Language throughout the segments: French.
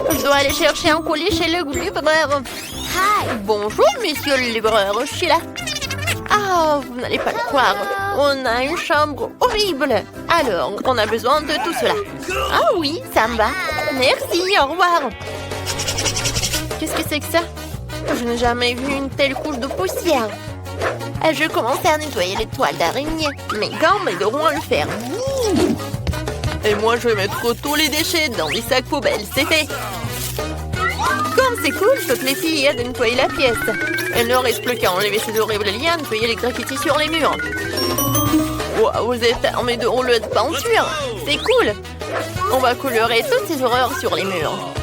Je dois aller chercher un colis chez le libraire. Bonjour, monsieur le libraire, je suis là. Ah, vous n'allez pas le croire. On a une chambre horrible. Alors, on a besoin de tout cela. Ah oui, ça me va. Merci, au revoir. Qu'est-ce que c'est que ça? Je n'ai jamais vu une telle couche de poussière. Je commençais à nettoyer les toiles d'araignée. Mes gants m'aideront à le faire. Et moi, je vais mettre tous les déchets dans des sacs poubelles. C'est fait. Comme c'est cool, toutes les filles aident à nettoyer la pièce. Il ne reste plus qu'à enlever ces horribles liens, nettoyer les graffitis sur les murs. Wow, vous êtes armés de rouleaux de peinture. C'est cool. On va colorer toutes ces horreurs sur les murs.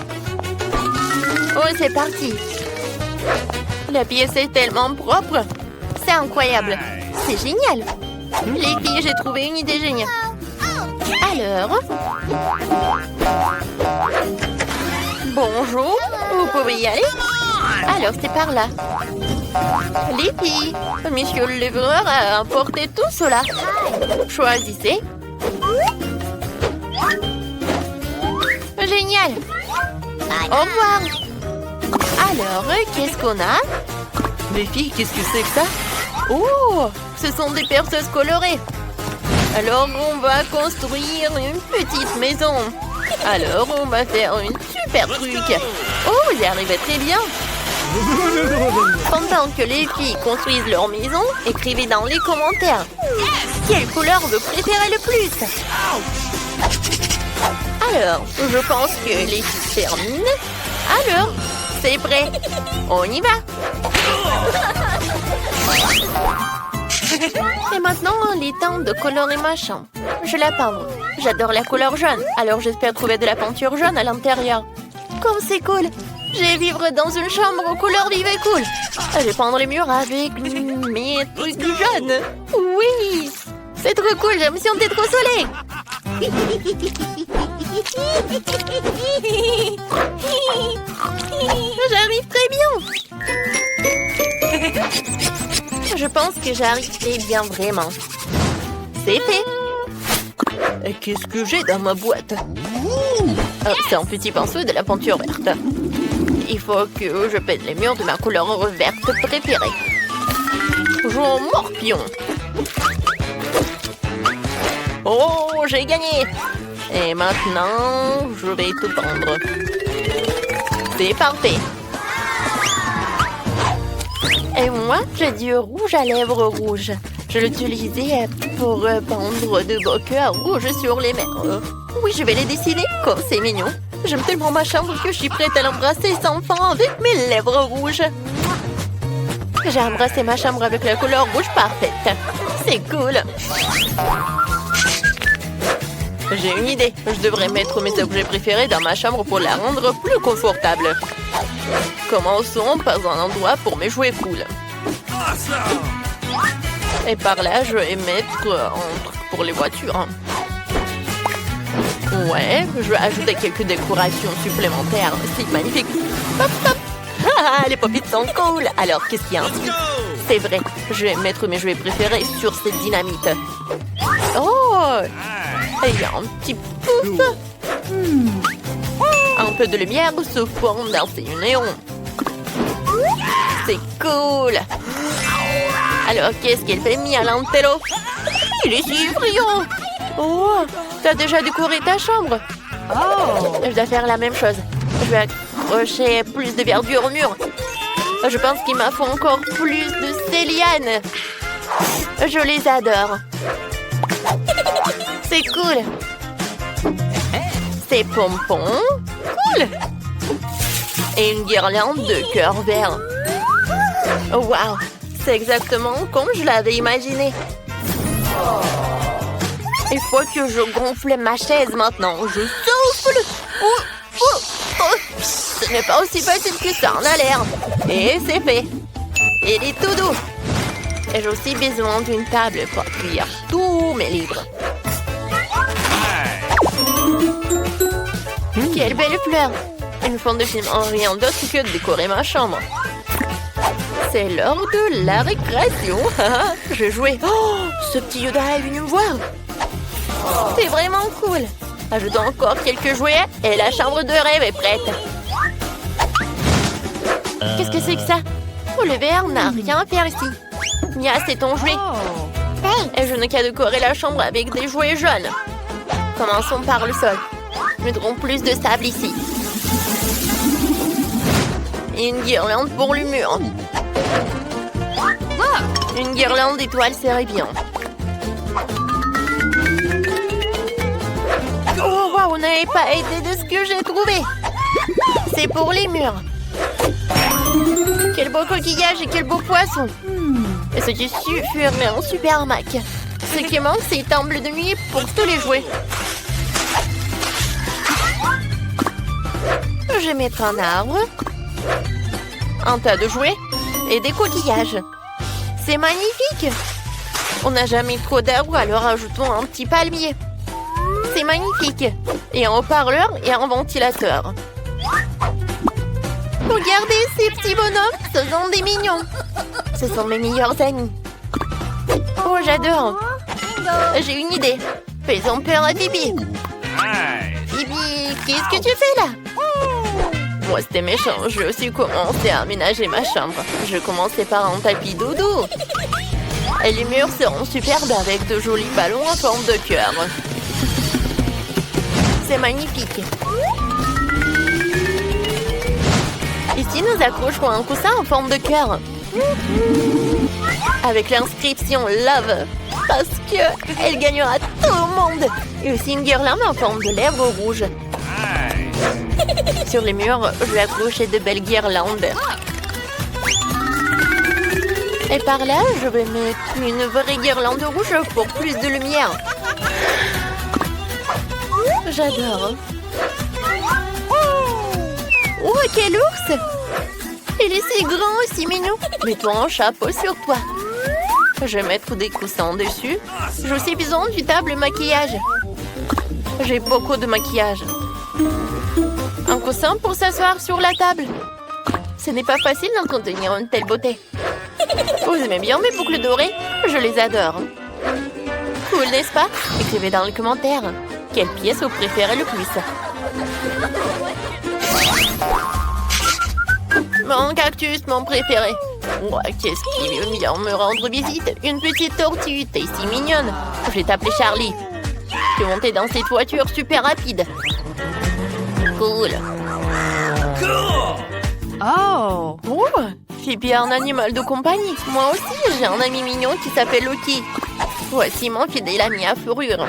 Oh, c'est parti. La pièce est tellement propre. C'est incroyable. C'est génial. Les filles, j'ai trouvé une idée géniale. Alors... Bonjour, vous pouvez y aller? Alors, c'est par là. Les filles, monsieur le livreur a apporté tout cela. Choisissez. Génial. Au revoir. Alors, qu'est-ce qu'on a? Les filles, qu'est-ce que c'est que ça? Oh, ce sont des perceuses colorées. Alors, on va construire une petite maison. Alors, on va faire une super truc. Oh, vous y arrivez très bien. Pendant que les filles construisent leur maison, écrivez dans les commentaires. Quelle couleur vous préférez le plus? Alors, je pense que les filles terminent. Alors, c'est prêt. On y va. Et maintenant, il est temps de colorer ma chambre. Je vais la peindre. J'adore la couleur jaune, alors j'espère trouver de la peinture jaune à l'intérieur. Comme c'est cool! Je vais vivre dans une chambre aux couleurs vives et cool. Je vais peindre les murs avec mes trucs jaunes. Oui! C'est trop cool, je me sentais trop soleil. J'arrive très bien. Je pense que j'arrive très bien vraiment. C'est fait. Qu'est-ce que j'ai dans ma boîte? Oh, c'est un petit pinceau et de la peinture verte. Il faut que je peinte les murs de ma couleur verte préférée. Jean Morpion. Oh, j'ai gagné. Et maintenant, je vais tout peindre. C'est parfait. Et moi, j'ai du rouge à lèvres rouge. Je l'utilisais pour peindre de beaux cœurs rouges sur les murs. Oui, je vais les dessiner. Comme c'est mignon. J'aime tellement ma chambre que je suis prête à l'embrasser sans fin avec mes lèvres rouges. J'ai embrassé ma chambre avec la couleur rouge parfaite. C'est cool. J'ai une idée. Je devrais mettre mes objets préférés dans ma chambre pour la rendre plus confortable. Commençons par un endroit pour mes jouets cool. Et par là, je vais mettre un truc pour les voitures. Ouais, je vais ajouter quelques décorations supplémentaires. C'est magnifique. Hop, hop. Ah, les pop-it sont cool. Alors, qu'est-ce qu'il y a ensuite? C'est vrai, je vais mettre mes jouets préférés sur cette dynamite. Oh! Et il y a un petit pouf. Un peu de lumière se forme dans ces néons. C'est cool. Alors, qu'est-ce qu'elle fait, Michelangelo? Il est si brillant. Oh, t'as déjà décoré ta chambre? Oh, je dois faire la même chose. Je vais accrocher plus de verdure au mur. Je pense qu'il m'en faut encore plus de ces lianes. Je les adore. C'est cool. Ces pompons. Cool. Et une guirlande de cœur vert. Waouh, c'est exactement comme je l'avais imaginé. Il faut que je gonfle ma chaise maintenant. Je souffle. Ce n'est pas aussi facile que ça en a l'air. Et c'est fait. Il est tout doux. Et j'ai aussi besoin d'une table pour accueillir tous mes livres. Quelle belle fleur. Une fond de film en rien d'autre que de décorer ma chambre. C'est l'heure de la récréation. Je vais jouer. Oh, ce petit Yoda est venu me voir. C'est vraiment cool. Ajoutons encore quelques jouets et la chambre de rêve est prête. Qu'est-ce que c'est que ça? Oh, le verre n'a rien à faire ici. Mia, c'est ton jouet. Et je n'ai qu'à décorer la chambre avec des jouets jaunes. Commençons par le sol. Mettrons plus de sable ici. Et une guirlande pour le mur. Une guirlande d'étoiles serait bien. Oh, waouh, on n'avait pas aidé de ce que j'ai trouvé. C'est pour les murs. Quel beau coquillage et quel beau poisson. Et ce qui suffirait un super Mac. Ce qui manque, c'est un bleu de nuit pour tous les jouets. Je vais mettre un arbre, un tas de jouets et des coquillages. C'est magnifique. On n'a jamais trop d'arbres, alors ajoutons un petit palmier. C'est magnifique. Et un haut-parleur et un ventilateur. Regardez ces petits bonhommes, ce sont des mignons. Ce sont mes meilleurs amis. Oh, j'adore. J'ai une idée. Faisons peur à Bibi. Bibi, qu'est-ce que tu fais là? Moi, c'était méchant. Je vais aussi commencer à aménager ma chambre. Je commençais par un tapis doudou. Et les murs seront superbes avec de jolis ballons en forme de cœur. C'est magnifique. Ici, nous accrocherons un coussin en forme de cœur. Avec l'inscription Love. Parce qu'elle gagnera tout le monde. Et aussi une guirlande en forme de lèvres rouges. Sur les murs, je vais accrocher de belles guirlandes. Et par là, je vais mettre une vraie guirlande rouge pour plus de lumière. J'adore. Oh, quel ours! Il est si grand et si mignon. Mets-toi un chapeau sur toi. Je vais mettre des coussins dessus. J'ai aussi besoin du table maquillage. J'ai beaucoup de maquillage. Un coussin pour s'asseoir sur la table. Ce n'est pas facile d'entretenir une telle beauté. Vous aimez bien mes boucles dorées? Je les adore. Cool, n'est-ce pas? Écrivez dans les commentaires. Quelle pièce vous préférez le plus? Mon cactus, mon préféré. Ouais, qu'est-ce qui veut bien me rendre visite? Une petite tortue, t'es si mignonne. Je vais t'appeler Charlie. Tu es montée dans cette voiture super rapide. Cool. Oh! Oh, j'ai bien un animal de compagnie. Moi aussi, j'ai un ami mignon qui s'appelle Loki. Voici mon fidèle ami à fourrure.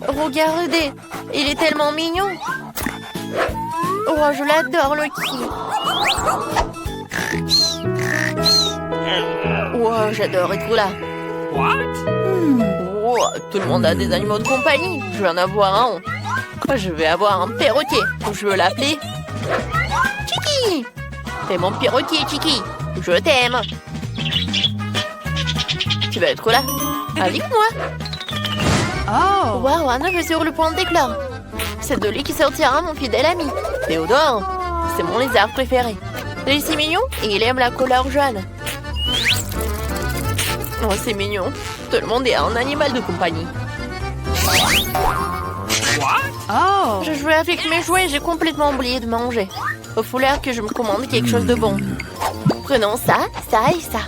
Regardez, il est tellement mignon. Oh, je l'adore, Loki. Oh, j'adore être là. Oh, tout le monde a des animaux de compagnie. Je vais en avoir un. Je vais avoir un perroquet. Je veux l'appeler Chiki. C'est mon perroquet, Chiki. Je t'aime. Tu vas être là avec moi. Oh! Waouh, un œuf est sur le point d'éclore. C'est de lui qui sortira mon fidèle ami. Théodore, c'est mon lézard préféré. Il est si mignon et il aime la couleur jaune. Oh, c'est mignon. Tout le monde est un animal de compagnie. Oh! Je jouais avec mes jouets et j'ai complètement oublié de manger. Il faut falloir que je me commande quelque chose de bon. Prenons ça, ça et ça.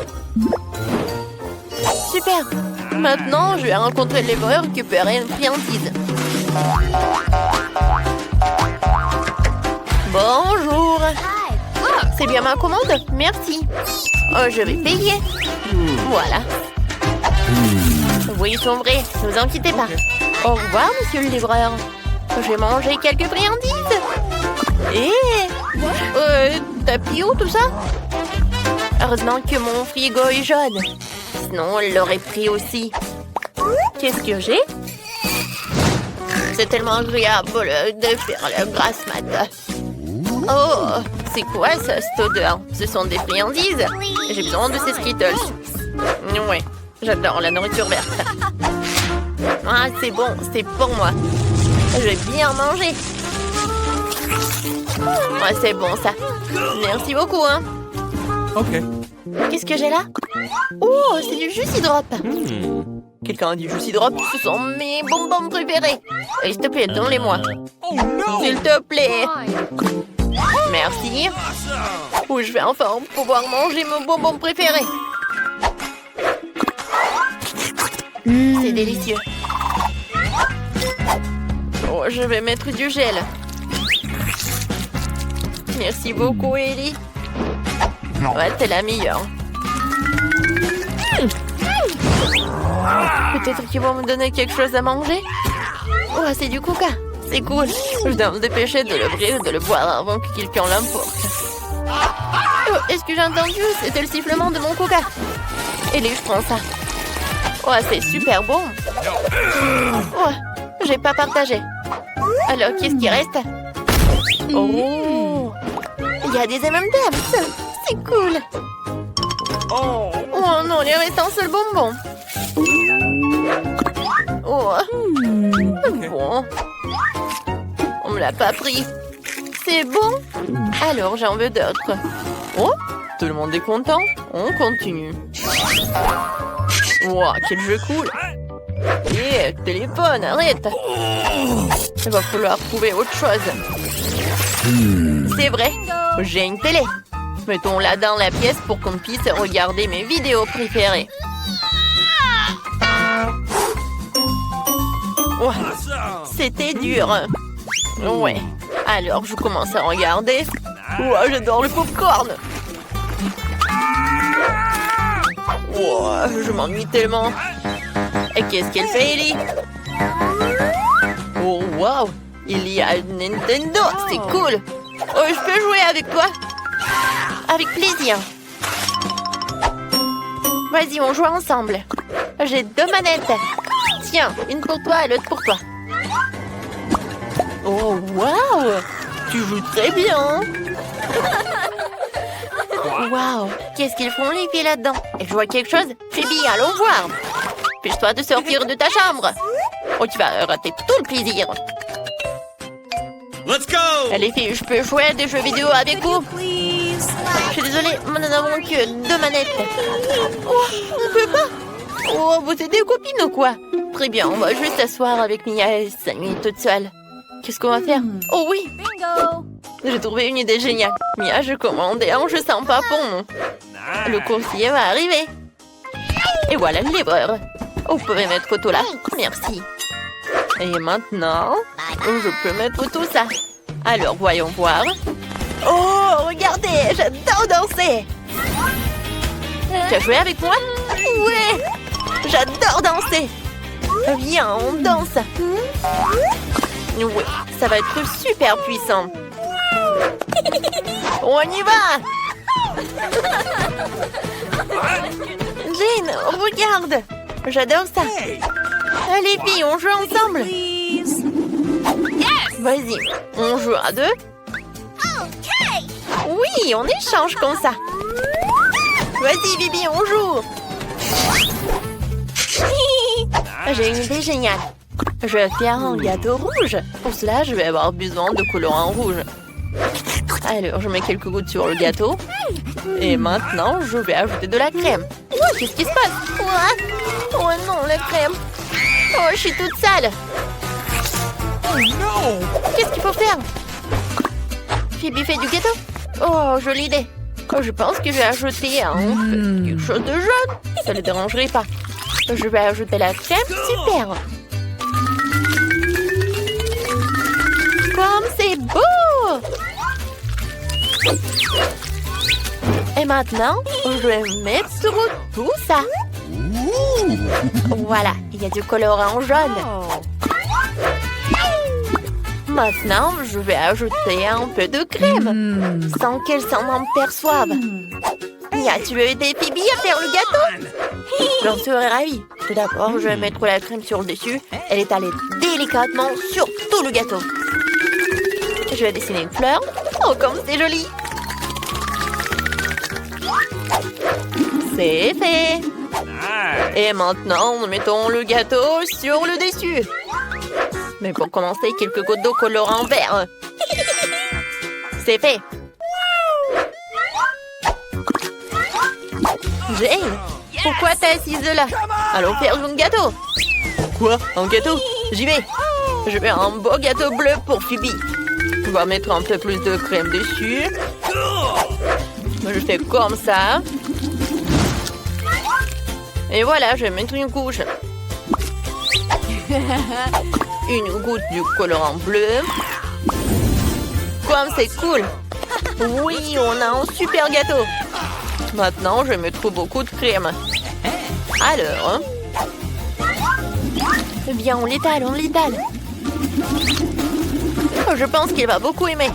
Super. Maintenant, je vais rencontrer les voleurs et récupérer une friandise. Bonjour. C'est bien ma commande? Merci. Oh, je vais payer. Voilà. Oui, ils sont vrais. Ne vous inquiétez pas. Au revoir, monsieur le livreur. Je vais manger quelques friandises. T'as pris où tout ça? Heureusement que mon frigo est jaune. Sinon, elle l'aurait pris aussi. Qu'est-ce que j'ai? C'est tellement agréable de faire la grasse mat. Oh, c'est quoi ça, cette odeur? Ce sont des friandises. J'ai besoin de ces Skittles. Ouais, j'adore la nourriture verte. Ah, c'est bon, c'est pour moi. Je vais bien manger. Ouais, c'est bon ça. Merci beaucoup, hein. Ok. Qu'est-ce que j'ai là? Oh, c'est du jus Sidrop. Quelqu'un a du jus Sidrop? Ce sont mes bonbons préférés. S'il te plaît, donne-les-moi. S'il te plaît. Merci. Où je vais enfin pouvoir manger mon bonbon préféré. C'est délicieux. Oh, je vais mettre du gel. Merci beaucoup, Ellie. Ouais, t'es la meilleure. Peut-être qu'ils vont me donner quelque chose à manger. Oh, c'est du coca. C'est cool. Je dois me dépêcher de l'ouvrir et de le boire avant que quelqu'un l'emporte. Oh, est-ce que j'ai entendu? C'était le sifflement de mon coca. Ellie, je prends ça. Oh, c'est super bon. Oh, j'ai pas partagé. Alors, qu'est-ce qui reste? Oh, il y a des M&M's. C'est cool. Oh non, il reste un seul bonbon. Oh, bon. On me l'a pas pris. C'est bon? Alors, j'en veux d'autres. Oh, tout le monde est content. On continue. Wow, quel jeu cool. Yeah, téléphone, arrête. Il va falloir trouver autre chose. C'est vrai, j'ai une télé. Mettons-la dans la pièce pour qu'on puisse regarder mes vidéos préférées. Oh, c'était dur. Ouais, alors je commence à regarder. Oh, j'adore le popcorn. Oh, je m'ennuie tellement. Et qu'est-ce qu'elle fait, Ellie? Oh, wow! Il y a une Nintendo, c'est cool! Oh, je peux jouer avec toi? Avec plaisir. Vas-y, on joue ensemble. J'ai 2 manettes. Tiens, une pour toi et l'autre pour toi. Oh, wow! Tu joues très bien! Wow! Qu'est-ce qu'ils font les filles là-dedans? Et je vois quelque chose? Phoebe, allons voir! Fiche-toi de sortir de ta chambre! Oh, tu vas rater tout le plaisir! Let's go! Les filles, je peux jouer à des jeux vidéo avec vous? Je suis désolée, nous n'avons que 2 manettes. Oh, on peut pas? Oh, vous êtes des copines ou quoi? Très bien, on va juste s'asseoir avec Mia et s'amuser toute seule. Qu'est-ce qu'on va faire? Oh oui! Bingo! J'ai trouvé une idée géniale. Mia, je commande un jeu sympa pour nous. Le coursier va arriver. Et voilà le livreur. Oh, vous pouvez mettre tout là. Merci. Et maintenant, je peux mettre tout ça. Alors, voyons voir. Oh, regardez, j'adore danser. Tu as joué avec moi? Ouais, j'adore danser. Viens, on danse. Oui, ça va être super puissant. On y va! Jane, regarde! J'adore ça! Allez, filles, on joue ensemble! Vas-y, on joue à 2? Oui, on échange comme ça! Vas-y, Bibi, on joue! J'ai une idée géniale! Je vais faire un gâteau rouge. Pour cela, je vais avoir besoin de colorant rouge. Alors, je mets quelques gouttes sur le gâteau. Et maintenant, je vais ajouter de la crème. Oh, qu'est-ce qui se passe? Oh non, la crème. Oh, je suis toute sale. Oh non! Qu'est-ce qu'il faut faire? Phoebe fait du gâteau? Oh, jolie idée. Oh, je pense que je vais ajouter quelque chose de jaune. Ça ne le dérangerait pas. Je vais ajouter la crème. Super. Comme c'est beau! Et maintenant, je vais mettre tout ça. Voilà, il y a du colorant jaune. Maintenant, je vais ajouter un peu de crème, sans qu'elle s'en aperçoive. Mia, tu veux aider Phoebe à faire le gâteau? J'en serais ravie. Tout d'abord, je vais mettre la crème sur le dessus et l'étaler délicatement sur tout le gâteau. Je vais dessiner une fleur. Oh, comme c'est joli! C'est fait! Et maintenant, nous mettons le gâteau sur le dessus. Mais pour commencer, quelques gouttes d'eau colorant vert. C'est fait! Jane, pourquoi t'es assise là? Allons faire un gâteau! Quoi? Un gâteau? J'y vais! Je veux un beau gâteau bleu pour Phoebe. On va mettre un peu plus de crème dessus. Je fais comme ça. Et voilà, je vais mettre une couche. Une goutte du colorant bleu. Comme c'est cool. Oui, on a un super gâteau. Maintenant, je vais mettre beaucoup de crème. Alors, eh bien, on l'étale, on l'étale. Oh, je pense qu'il va beaucoup aimer.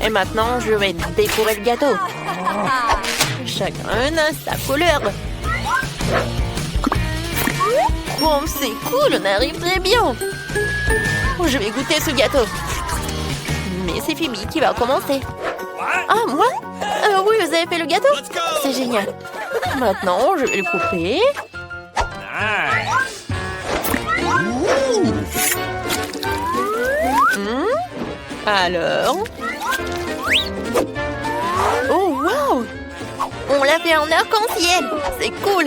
Et maintenant, je vais décorer le gâteau. Chacun a sa couleur. Bon, c'est cool, on arrive très bien. Oh, je vais goûter ce gâteau. Mais c'est Phoebe qui va commencer. Ah, moi? Oui, vous avez fait le gâteau? C'est génial. Maintenant, je vais le couper. Alors? Oh, wow! On l'a fait en arc-en-ciel. C'est cool.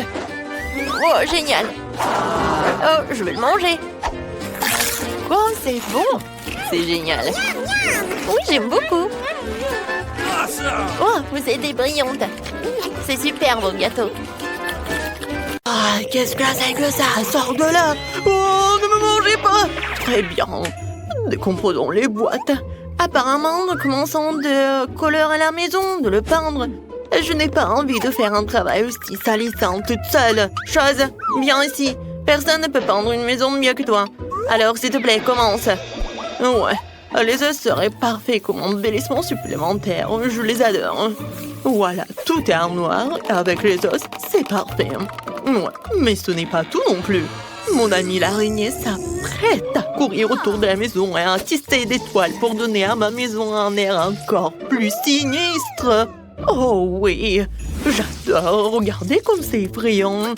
Oh, génial. Oh, je vais le manger. Oh, c'est bon. C'est génial. Oui, j'aime beaucoup. Oh, vous êtes brillantes. C'est super, vos gâteaux. Ah, qu'est-ce que c'est que ça? Sors de là. Oh, ne me mangez pas. Très bien. Décomposons les boîtes. Apparemment, nous commençons de colorer la maison, de le peindre. Je n'ai pas envie de faire un travail aussi salissant toute seule. Chose, viens ici. Personne ne peut peindre une maison mieux que toi. Alors, s'il te plaît, commence. Ouais, les os seraient parfaits comme embellissement supplémentaire. Je les adore. Voilà, tout est en noir. Avec les os, c'est parfait. Ouais, mais ce n'est pas tout non plus. Mon ami l'araignée s'apprête à courir autour de la maison et à tisser des toiles pour donner à ma maison un air encore plus sinistre. Oh oui, j'adore. Regardez comme c'est effrayant.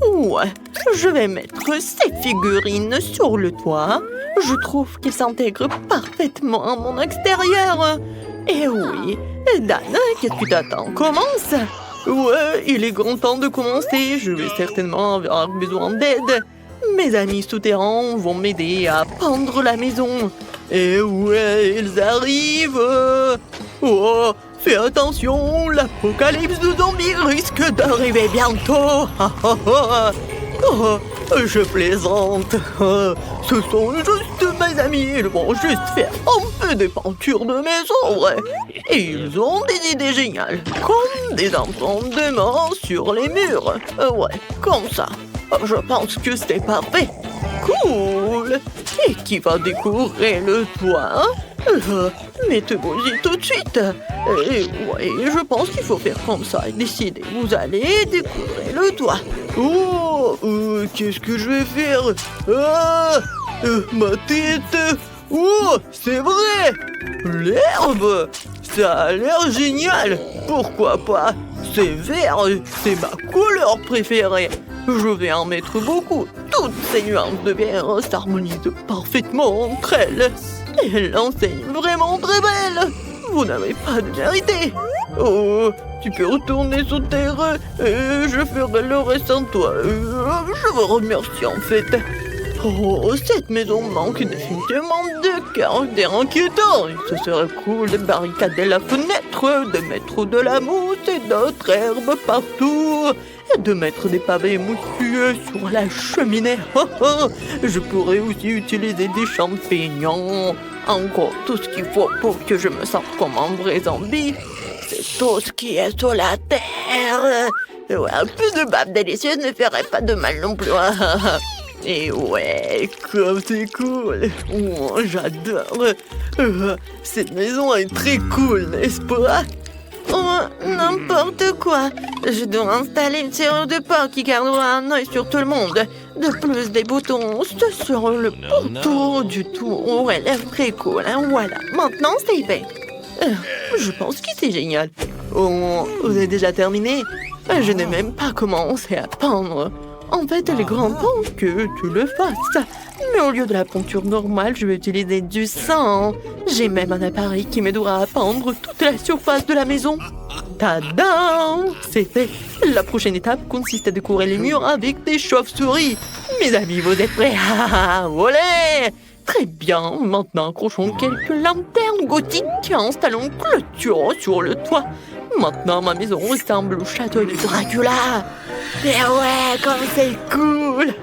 Ouais, je vais mettre ces figurines sur le toit. Je trouve qu'ils s'intègrent parfaitement à mon extérieur. Et oui, Dan, qu'est-ce que tu t'attends? Commence. Ouais, il est grand temps de commencer. Je vais certainement avoir besoin d'aide. Mes amis souterrains vont m'aider à peindre la maison. Et ouais, ils arrivent. Oh, fais attention, l'apocalypse de zombies risque d'arriver bientôt. Oh, je plaisante. Ce sont juste mes amis. Ils vont juste faire un peu de peinture de maison, ouais. Et ils ont des idées géniales. Comme des empreintes de main sur les murs. Ouais, comme ça. Je pense que c'est parfait. Cool. Et qui va décorer le toit? Mettez-vous-y tout de suite. Et ouais, je pense qu'il faut faire comme ça et décider. Vous allez décorer le toit. Oh, qu'est-ce que je vais faire? Ah, ma tête. Oh, c'est vrai. L'herbe. Ça a l'air génial. Pourquoi pas? C'est vert, c'est ma couleur préférée. Je vais en mettre beaucoup. Toutes ces nuances de vert s'harmonisent parfaitement entre elles. Et l'enseigne vraiment très belle. Vous n'avez pas de vérité. Oh, tu peux retourner sur terre et je ferai le reste sans toi. Je vous remercie en fait. Oh, cette maison manque définitivement de caractère inquiétant. Ce serait cool de barricader la fenêtre, de mettre de la mousse et d'autres herbes partout, et de mettre des pavés moussueux sur la cheminée. Je pourrais aussi utiliser des champignons. Encore tout ce qu'il faut pour que je me sente comme un vrai zombie. C'est tout ce qui est sur la terre. Ouais, un peu de bave délicieuse ne ferait pas de mal non plus. Et ouais, comme c'est cool. Oh, j'adore. Cette maison est très cool, n'est-ce pas? Oh, n'importe quoi. Je dois installer une serrure de porc qui gardera un œil sur tout le monde. De plus, des boutons sur le pourtour du tour aurait l'air très cool. Hein? Voilà, maintenant c'est fait. Je pense que c'est génial. Oh, vous avez déjà terminé? Je n'ai même pas commencé à peindre. En fait, il est grand temps que tu le fasses. Mais au lieu de la peinture normale, je vais utiliser du sang. J'ai même un appareil qui m'aidera à peindre toute la surface de la maison. Tadam! C'est fait. La prochaine étape consiste à décorer les murs avec des chauves-souris. Mes amis, vous êtes prêts? Olé! Très bien, maintenant accrochons quelques lanternes gothiques, installons une clôture sur le toit. Maintenant, ma maison ressemble au château de Dracula. Mais ouais, comme c'est cool.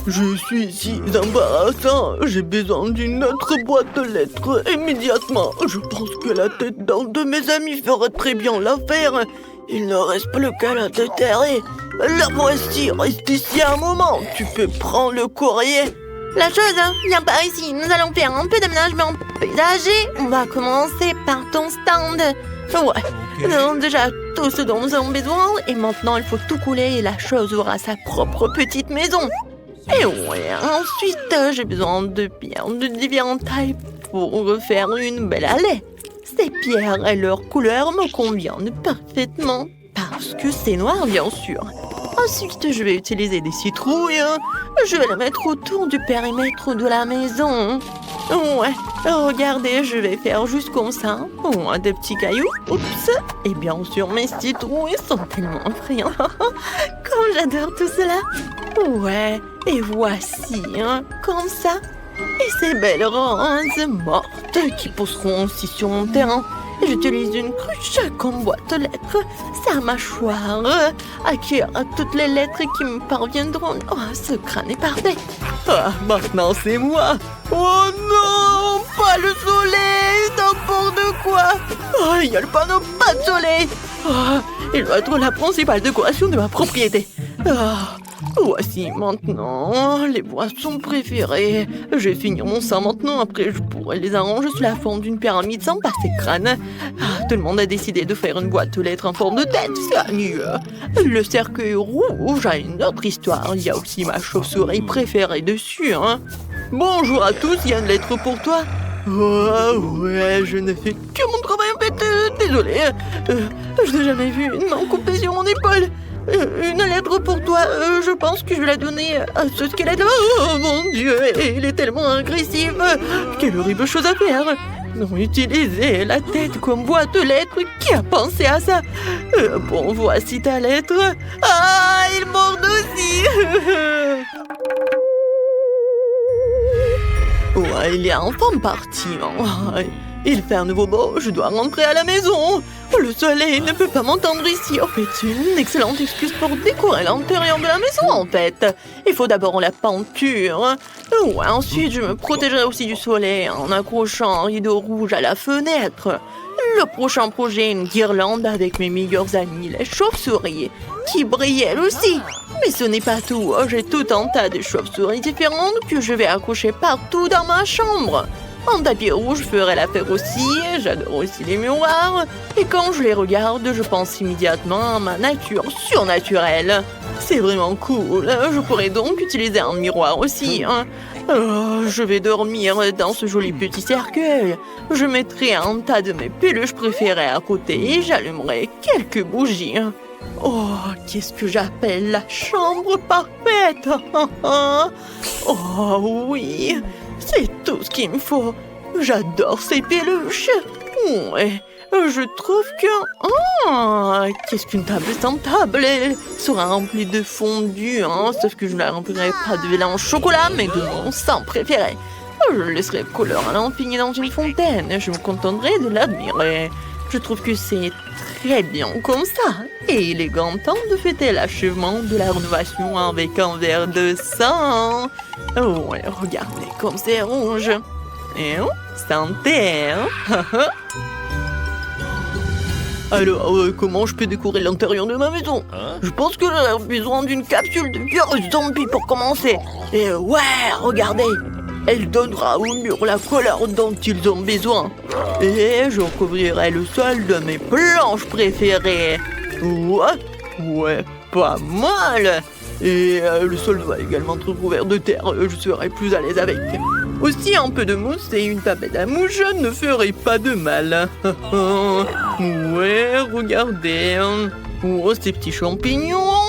Je suis si embarrassant. J'ai besoin d'une autre boîte de lettres immédiatement. Je pense que la tête d'un de mes amis ferait très bien l'affaire. Il ne reste plus qu'à la déterrer. La voici, reste ici un moment. Tu peux prendre le courrier. La chose, viens par ici. Nous allons faire un peu d'aménagement paysager. On va commencer par ton stand. Ouais, nous avons déjà tout ce dont nous avons besoin. Et maintenant, il faut tout couler et la chose aura sa propre petite maison. Et ouais, ensuite, j'ai besoin de pierres de différentes tailles pour faire une belle allée. Ces pierres et leur couleur me conviennent parfaitement. Parce que c'est noir, bien sûr. Ensuite, je vais utiliser des citrouilles. Je vais les mettre autour du périmètre de la maison. Ouais, regardez, je vais faire juste comme ça. Des petits cailloux. Oups. Et bien sûr, mes citrouilles sont tellement effrayants. Comme j'adore tout cela. Ouais, et voici, comme ça. Et ces belles roses mortes qui pousseront aussi sur mon terrain. J'utilise une cruche comme boîte de lettres. C'est un mâchoire. Accueillir toutes les lettres qui me parviendront. Oh, ce crâne est parfait. Ah, maintenant c'est moi. Oh non, pas le soleil, n'importe quoi. Oh, il y a le panneau pas de soleil. Oh, il doit être la principale décoration de ma propriété. Voici maintenant les boissons préférées. Je vais finir mon sein maintenant, après je pourrai les arranger sous la forme d'une pyramide sans passer crâne. Tout le monde a décidé de faire une boîte aux lettres en forme de tête, c'est mieux. Le cercueil rouge a une autre histoire, il y a aussi ma chauve-souris préférée dessus. Bonjour à tous, il y a une lettre pour toi. Oh, ouais, je ne fais que mon travail en fait, désolé. Je n'ai jamais vu une main coupée sur mon épaule. Une lettre pour toi, je pense que je vais la donner à ce squelette. Oh mon Dieu, il est tellement agressif. Quelle horrible chose à faire. Non, utiliser la tête comme boîte de lettres, qui a pensé à ça? Bon, voici ta lettre. Ah, il mord aussi. Ouais, il est enfin parti. Il fait un nouveau beau, je dois rentrer à la maison. Le soleil ne peut pas m'entendre ici. En fait, c'est une excellente excuse pour décorer l'intérieur de la maison, en fait. Il faut d'abord la peinture. Ouais, ensuite, je me protégerai aussi du soleil en accrochant un rideau rouge à la fenêtre. Le prochain projet, une guirlande avec mes meilleurs amis, les chauves-souris, qui brillent elles aussi. Mais ce n'est pas tout. J'ai tout un tas de chauves-souris différentes que je vais accrocher partout dans ma chambre. Un tapis rouge ferait l'affaire aussi, j'adore aussi les miroirs. Et quand je les regarde, je pense immédiatement à ma nature surnaturelle. C'est vraiment cool, je pourrais donc utiliser un miroir aussi. Je vais dormir dans ce joli petit cercueil. Je mettrai un tas de mes peluches préférées à côté et j'allumerai quelques bougies. Oh, qu'est-ce que j'appelle la chambre parfaite. Oh oui, c'est tout ce qu'il me faut. J'adore ces peluches. Ouais, je trouve que... qu'est-ce qu'une table sans table? Elle sera remplie de fondu, sauf que je ne la remplirai pas de lait en chocolat, mais de mon sang préféré. Je laisserai couleur à l'infini dans une fontaine. Je me contenterai de l'admirer. Je trouve que c'est très bien comme ça. Et il est grand temps de fêter l'achèvement de la rénovation avec un verre de sang. Ouais, regardez comme c'est rouge. Et santé, Alors, comment je peux décorer l'intérieur de ma maison? Je pense que j'ai besoin d'une capsule de virus zombie pour commencer. Et ouais, regardez, elle donnera au mur la couleur dont ils ont besoin. Et je recouvrirai le sol de mes planches préférées. Ouais, pas mal. Et le sol doit également être recouvert de terre, je serai plus à l'aise avec. Aussi, un peu de mousse et une tapette à mouche ne ferait pas de mal. Ouais, regardez. Oh, ces petits champignons.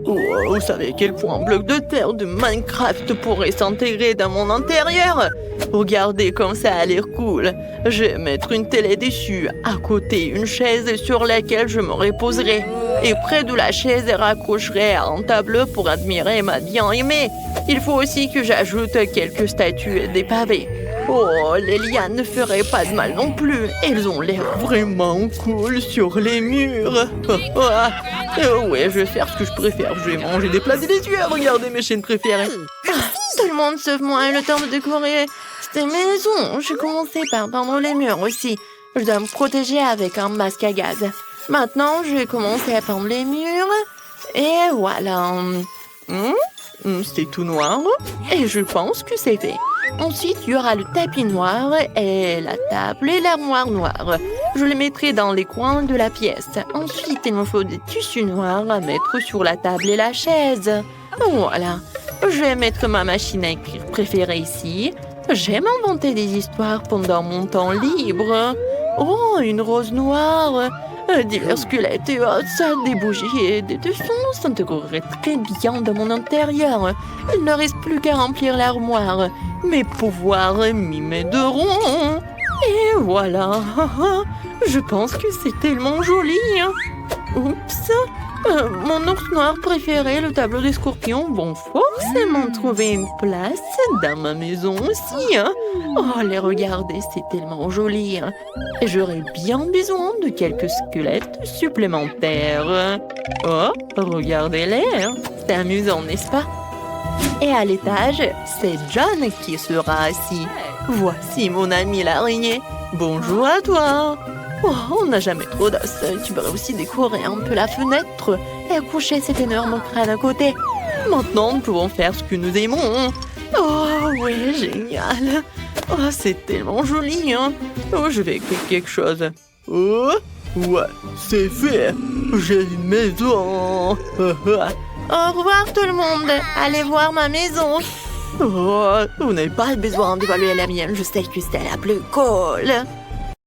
Oh, vous savez à quel point un bloc de terre de Minecraft pourrait s'intégrer dans mon intérieur? Regardez comme ça a l'air cool. Je vais mettre une télé dessus, à côté une chaise sur laquelle je me reposerai. Et près de la chaise, je raccrocherai un tableau pour admirer ma bien-aimée. Il faut aussi que j'ajoute quelques statues et des pavés. Oh, les lianes ne feraient pas de mal non plus. Elles ont l'air vraiment cool sur les murs. Ouais, je vais faire ce que je préfère. Je vais manger des plats délicieux et regarder mes chaînes préférées. Tout le monde sauf moi a le temps de décorer cette maison. J'ai commencé par peindre les murs aussi. Je dois me protéger avec un masque à gaz. Maintenant, je vais commencer à peindre les murs. Et voilà. C'est tout noir. Et je pense que c'est fait. Ensuite, il y aura le tapis noir et la table et l'armoire noire. Je les mettrai dans les coins de la pièce. Ensuite, il me faut des tissus noirs à mettre sur la table et la chaise. Voilà. Je vais mettre ma machine à écrire préférée ici. J'aime inventer des histoires pendant mon temps libre. Oh, une rose noire. Divers squelettes et os, des bougies et des dessins s'intégreraient très bien dans mon intérieur. Il ne reste plus qu'à remplir l'armoire. Mes pouvoirs m'y m'aideront. Et voilà. Je pense que c'est tellement joli. Oups. Mon ours noir préféré, le tableau des scorpions, vont forcément trouver une place dans ma maison aussi. Oh, les regarder, c'est tellement joli. Et j'aurais bien besoin de quelques squelettes supplémentaires. Oh, regardez-les. C'est amusant, n'est-ce pas? Et à l'étage, c'est John qui sera assis. Voici mon ami l'araignée. Bonjour à toi. Oh, on n'a jamais trop d'os. Tu pourrais aussi décorer un peu la fenêtre et accoucher cet énorme crâne à côté. Maintenant, nous pouvons faire ce que nous aimons. Oh, ouais, génial. Oh, c'est tellement joli, hein. Oh, je vais écrire quelque chose. Oh, ouais, c'est fait. J'ai une maison. Au revoir tout le monde. Allez voir ma maison. Oh, vous n'avez pas besoin d'évaluer la mienne. Je sais que c'est la plus cool.